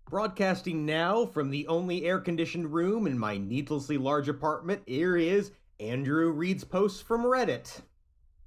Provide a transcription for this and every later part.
Broadcasting now from the only air-conditioned room in my needlessly large apartment, here is Andrew reads posts from Reddit.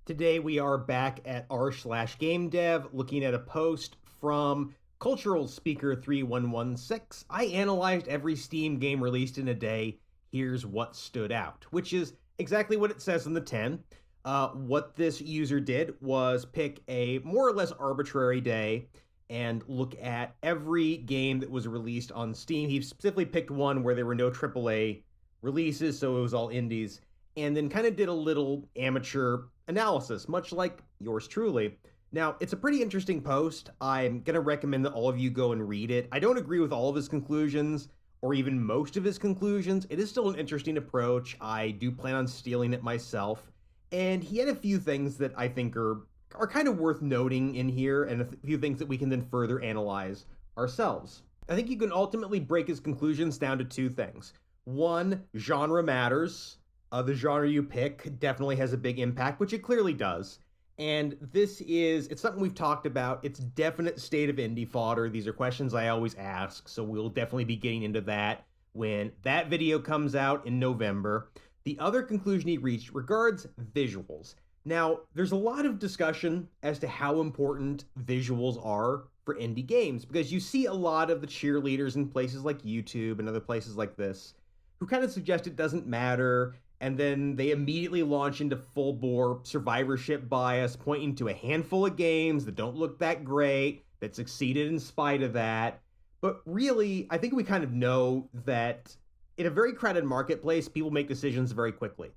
Today we are back at r/gamedev looking at a post from Cultural Speaker 3116. I analyzed every Steam game released in a day. Here's what stood out, which is exactly what it says in the 10. What this user did was pick a more or less arbitrary day and look at every game that was released on Steam. He specifically picked one where there were no AAA releases, so it was all indies, and then kind of did a little amateur analysis, much like yours truly. Now, it's a pretty interesting post. I'm going to recommend that all of you go and read it. I don't agree with all of his conclusions, or even most of his conclusions. It is still an interesting approach. I do plan on stealing it myself. And he had a few things that I think are kind of worth noting in here, and a few things that we can then further analyze ourselves. I think you can ultimately break his conclusions down to two things. One, genre matters. The genre you pick definitely has a big impact, which it clearly does. And it's something we've talked about. It's definite state of indie fodder. These are questions I always ask, so we'll definitely be getting into that when that video comes out in November. The other conclusion he reached regards visuals. Now, there's a lot of discussion as to how important visuals are for indie games, because you see a lot of the cheerleaders in places like YouTube and other places like this who kind of suggest it doesn't matter, and then they immediately launch into full-bore survivorship bias, pointing to a handful of games that don't look that great, that succeeded in spite of that. But really, I think we kind of know that in a very crowded marketplace, people make decisions very quickly.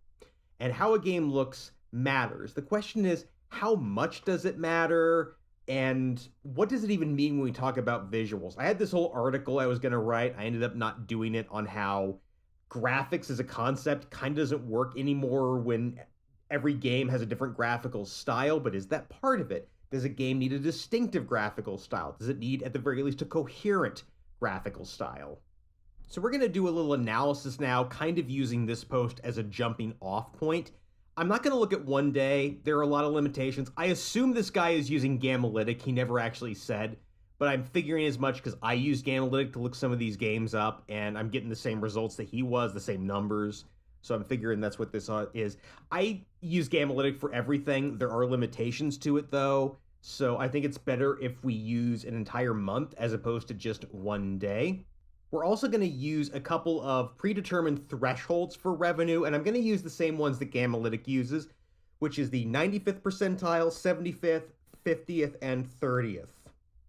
And how a game looks matters. The question is, how much does it matter? And what does it even mean when we talk about visuals? I had this whole article I was going to write. I ended up not doing it, on how graphics as a concept kind of doesn't work anymore when every game has a different graphical style. But is that part of it? Does a game need a distinctive graphical style? Does it need, at the very least, a coherent graphical style? So we're going to do a little analysis now, kind of using this post as a jumping off point. I'm not going to look at one day. There are a lot of limitations. I assume this guy is using Gamalytic. He never actually said, but I'm figuring as much because I used Gamalytic to look some of these games up, and I'm getting the same results that he was, the same numbers. So I'm figuring that's what this is. I use Gamalytic for everything. There are limitations to it, though. So I think it's better if we use an entire month as opposed to just one day. We're also going to use a couple of predetermined thresholds for revenue, and I'm going to use the same ones that Gamalytic uses, which is the 95th percentile, 75th, 50th, and 30th.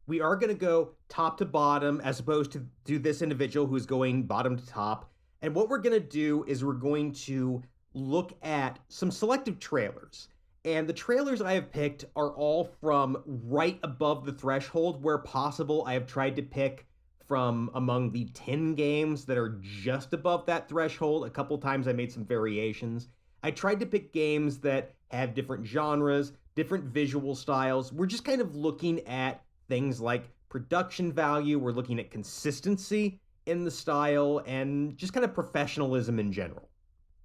We are going to go top to bottom as opposed to do this individual who's going bottom to top. And what we're going to do is we're going to look at some selective trailers. And the trailers I have picked are all from right above the threshold. Where possible, I have tried to pick from among the 10 games that are just above that threshold. A couple times I made some variations. I tried to pick games that have different genres, different visual styles. We're just kind of looking at things like production value. We're looking at consistency in the style and just kind of professionalism in general.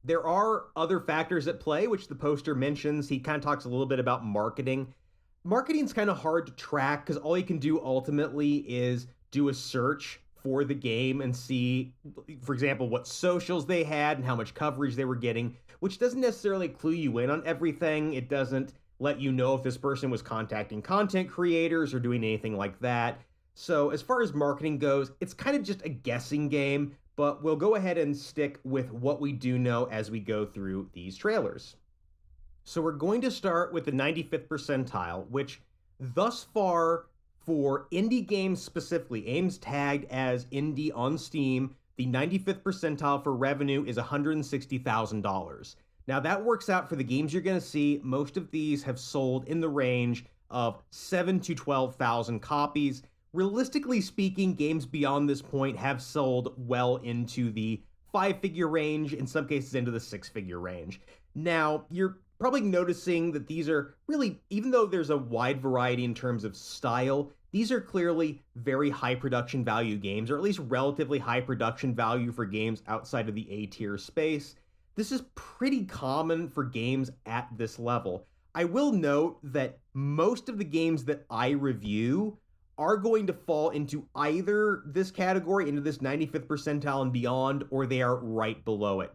There are other factors at play, which the poster mentions. He kind of talks a little bit about marketing. Marketing's kind of hard to track because all you can do ultimately is do a search for the game and see, for example, what socials they had and how much coverage they were getting, which doesn't necessarily clue you in on everything. It doesn't let you know if this person was contacting content creators or doing anything like that. So as far as marketing goes, it's kind of just a guessing game, but we'll go ahead and stick with what we do know as we go through these trailers. So we're going to start with the 95th percentile, which thus far, for indie games specifically, games tagged as indie on Steam, the 95th percentile for revenue is $160,000. Now that works out for the games you're going to see. Most of these have sold in the range of 7,000 to 12,000 copies. Realistically speaking, games beyond this point have sold well into the 5-figure range, in some cases into the 6-figure range. Now, you're probably noticing that these are really, even though there's a wide variety in terms of style, these are clearly very high production value games, or at least relatively high production value for games outside of the A-tier space. This is pretty common for games at this level. I will note that most of the games that I review are going to fall into either this category, into this 95th percentile and beyond, or they are right below it.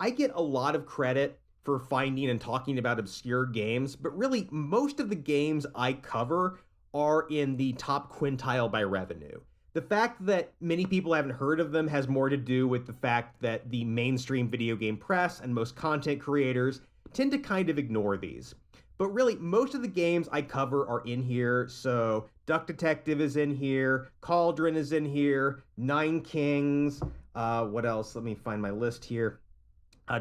I get a lot of credit for finding and talking about obscure games, but really most of the games I cover are in the top quintile by revenue. The fact that many people haven't heard of them has more to do with the fact that the mainstream video game press and most content creators tend to kind of ignore these. But really, most of the games I cover are in here. So Duck Detective is in here, Cauldron is in here, Nine Kings, what else? Let me find my list here.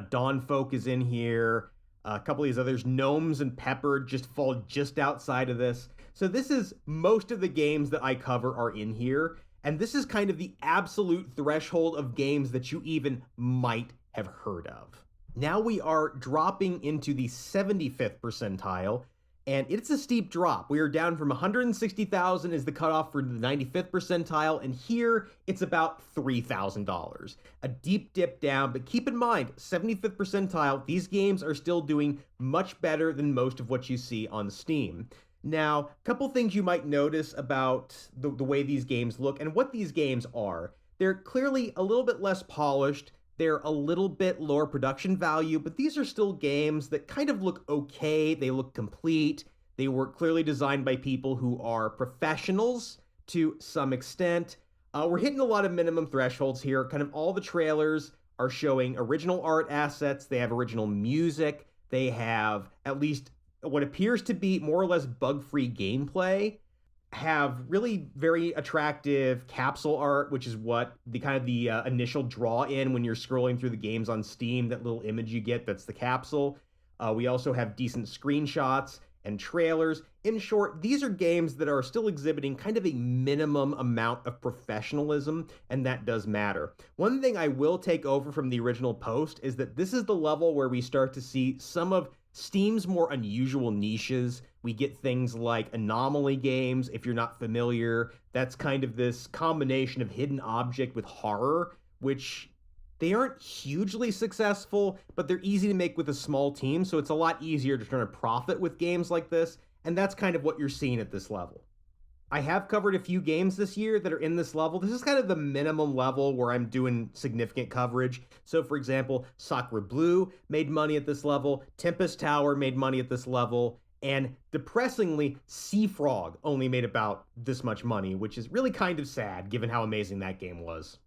Dawn Folk is in here, a couple of these others. Gnomes and Pepper just fall just outside of this. So this is most of the games that I cover are in here. And this is kind of the absolute threshold of games that you even might have heard of. Now we are dropping into the 75th percentile, and it's a steep drop. We are down from 160,000 is the cutoff for the 95th percentile, and here it's about $3,000. A deep dip down, but keep in mind, 75th percentile, these games are still doing much better than most of what you see on Steam. Now, a couple things you might notice about the way these games look and what these games are. They're clearly a little bit less polished. They're a little bit lower production value, but these are still games that kind of look okay. They look complete. They were clearly designed by people who are professionals to some extent. We're hitting a lot of minimum thresholds here. Kind of all the trailers are showing original art assets. They have original music. They have at least what appears to be more or less bug-free gameplay. Have really very attractive capsule art, which is what the kind of the initial draw in when you're scrolling through the games on Steam. That little image you get, that's the capsule. We also have decent screenshots and trailers. In short, these are games that are still exhibiting kind of a minimum amount of professionalism, and that does matter. One thing I will take over from the original post is that this is the level where we start to see some of Steam's more unusual niches. We get things like anomaly games, if you're not familiar. That's kind of this combination of hidden object with horror, which they aren't hugely successful, but they're easy to make with a small team, so it's a lot easier to turn a profit with games like this, and that's kind of what you're seeing at this level. I have covered a few games this year that are in this level. This is kind of the minimum level where I'm doing significant coverage. So for example, Sacre Bleu made money at this level, Tempest Tower made money at this level, and depressingly, Sea Frog only made about this much money, which is really kind of sad given how amazing that game was.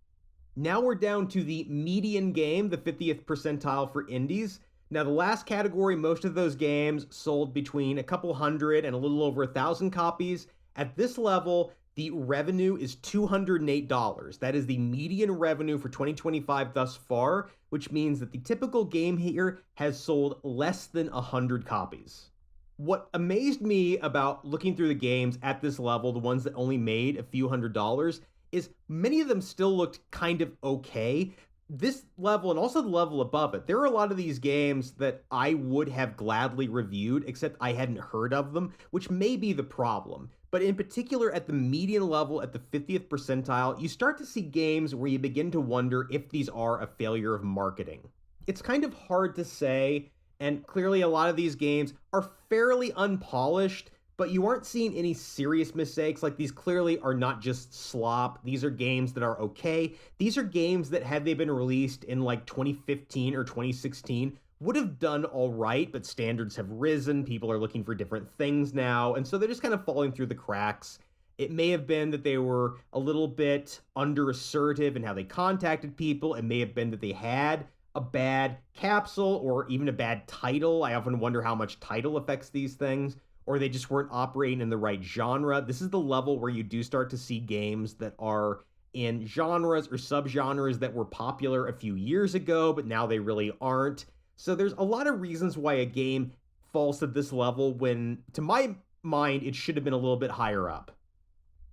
Now we're down to the median game, the 50th percentile for indies. Now the last category, most of those games sold between a couple hundred and a little over 1,000 copies. At this level, the revenue is $208. That is the median revenue for 2025 thus far, which means that the typical game here has sold less than 100 copies. What amazed me about looking through the games at this level, the ones that only made a few $100s, is many of them still looked kind of okay. This level and also the level above it, there are a lot of these games that I would have gladly reviewed, except I hadn't heard of them, which may be the problem. But in particular, at the median level, at the 50th percentile, you start to see games where you begin to wonder if these are a failure of marketing. It's kind of hard to say, and clearly a lot of these games are fairly unpolished, but you aren't seeing any serious mistakes. Like, these clearly are not just slop. These are games that are okay. These are games that, had they been released in like 2015 or 2016, would have done all right, but standards have risen. People are looking for different things now, and so they're just kind of falling through the cracks. It may have been that they were a little bit under-assertive in how they contacted people. It may have been that they had a bad capsule or even a bad title. I often wonder how much title affects these things. Or they just weren't operating in the right genre. This is the level where you do start to see games that are in genres or subgenres that were popular a few years ago, but now they really aren't. So there's a lot of reasons why a game falls to this level when, to my mind, it should have been a little bit higher up.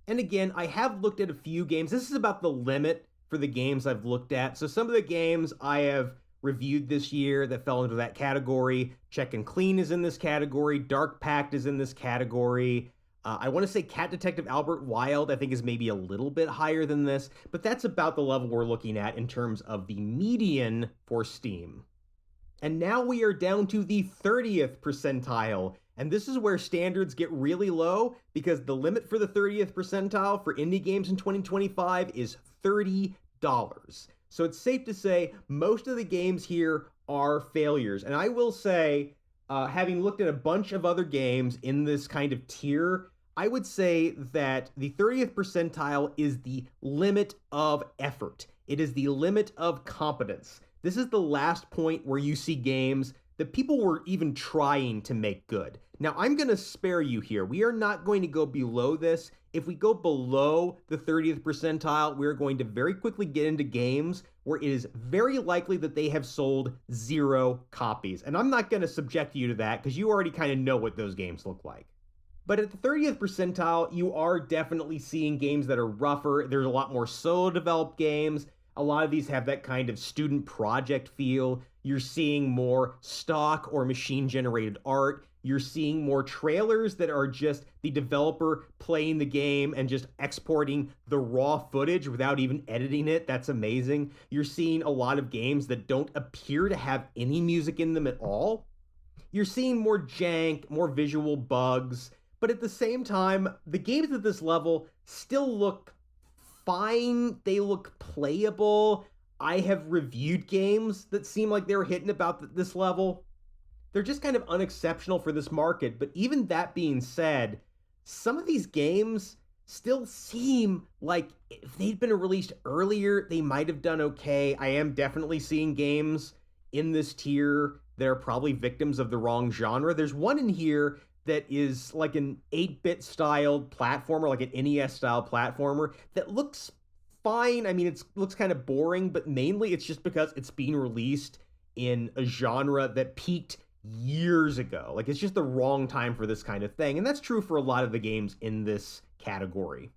And again, I have looked at a few games. This is about the limit for the games I've looked at. So some of the games I have reviewed this year that fell into that category. Check and Clean is in this category. Dark Pact is in this category. I want to say Cat Detective Albert Wild, I think, is maybe a little bit higher than this, but that's about the level we're looking at in terms of the median for Steam. And now we are down to the 30th percentile. And this is where standards get really low because the limit for the 30th percentile for indie games in 2025 is $30. So it's safe to say most of the games here are failures. And I will say, having looked at a bunch of other games in this kind of tier, I would say that the 30th percentile is the limit of effort. It is the limit of competence. This is the last point where you see games that people were even trying to make good. Now, I'm going to spare you here. We are not going to go below this. If we go below the 30th percentile, we're going to very quickly get into games where it is very likely that they have sold 0 copies. And I'm not going to subject you to that because you already kind of know what those games look like. But at the 30th percentile, you are definitely seeing games that are rougher. There's a lot more solo developed games. A lot of these have that kind of student project feel. You're seeing more stock or machine generated art. You're seeing more trailers that are just the developer playing the game and just exporting the raw footage without even editing it. That's amazing. You're seeing a lot of games that don't appear to have any music in them at all. You're seeing more jank, more visual bugs. But at the same time, the games at this level still look fine. They look playable. I have reviewed games that seem like they were hitting about this level. They're just kind of unexceptional for this market. But even that being said, some of these games still seem like if they'd been released earlier, they might have done okay. I am definitely seeing games in this tier that are probably victims of the wrong genre. There's one in here that is like an 8-bit styled platformer, like an NES style platformer that looks fine. I mean, it looks kind of boring, but mainly it's just because it's being released in a genre that peaked years ago. Like, it's just the wrong time for this kind of thing. And that's true for a lot of the games in this category.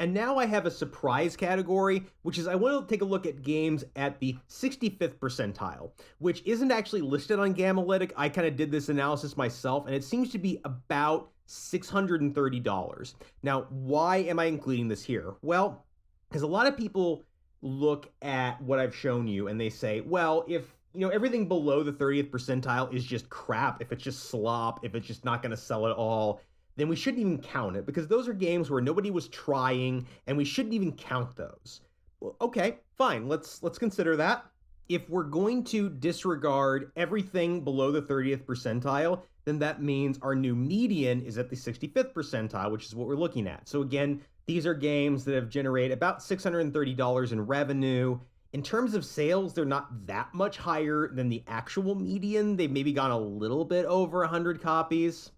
And now I have a surprise category, which is I want to take a look at games at the 65th percentile, which isn't actually listed on Gamalytic. I kind of did this analysis myself, and it seems to be about $630. Now, why am I including this here? Well, because a lot of people look at what I've shown you and they say, well, if everything below the 30th percentile is just crap, if it's just slop, if it's just not going to sell at all, then we shouldn't even count it because those are games where nobody was trying and we shouldn't even count those. Well, okay, fine. Let's consider that. If we're going to disregard everything below the 30th percentile, then that means our new median is at the 65th percentile, which is what we're looking at. So again, these are games that have generated about $630 in revenue. In terms of sales, they're not that much higher than the actual median. They've maybe gone a little bit over 100 copies.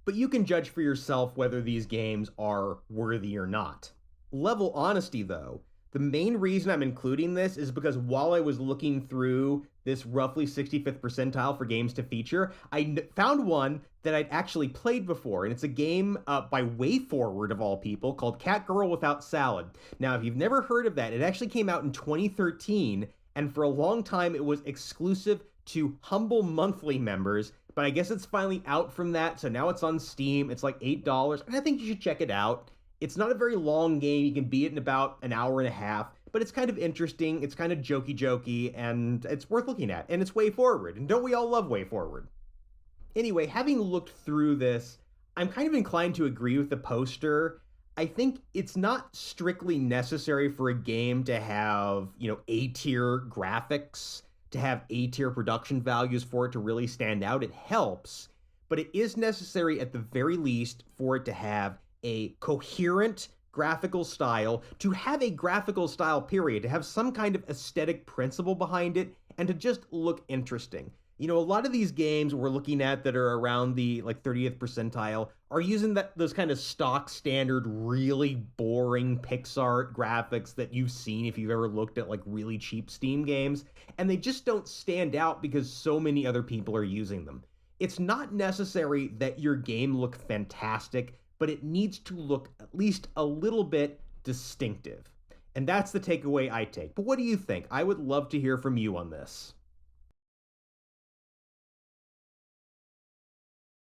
But you can judge for yourself whether these games are worthy or not. Level honesty, though, the main reason I'm including this is because while I was looking through this roughly 65th percentile for games to feature, I found one that I'd actually played before, and it's a game by WayForward, of all people, called Cat Girl Without Salad. Now, if you've never heard of that, it actually came out in 2013, and for a long time it was exclusive to Humble Monthly members, but I guess it's finally out from that, so now it's on Steam. It's like $8, and I think you should check it out. It's not a very long game. You can beat it in about an hour and a half, but it's kind of interesting. It's kind of jokey, and it's worth looking at, and it's WayForward, and don't we all love WayForward? Anyway, having looked through this, I'm kind of inclined to agree with the poster. I think it's not strictly necessary for a game to have, A-tier graphics, to have A-tier production values for it to really stand out. It helps, but it is necessary at the very least for it to have a coherent graphical style, to have a graphical style period, to have some kind of aesthetic principle behind it, and to just look interesting. A lot of these games we're looking at that are around the 30th percentile are using those kind of stock standard, really boring pixart graphics that you've seen if you've ever looked at really cheap Steam games, and they just don't stand out because so many other people are using them. It's not necessary that your game look fantastic, but it needs to look at least a little bit distinctive. And that's the takeaway I take. But what do you think? I would love to hear from you on this.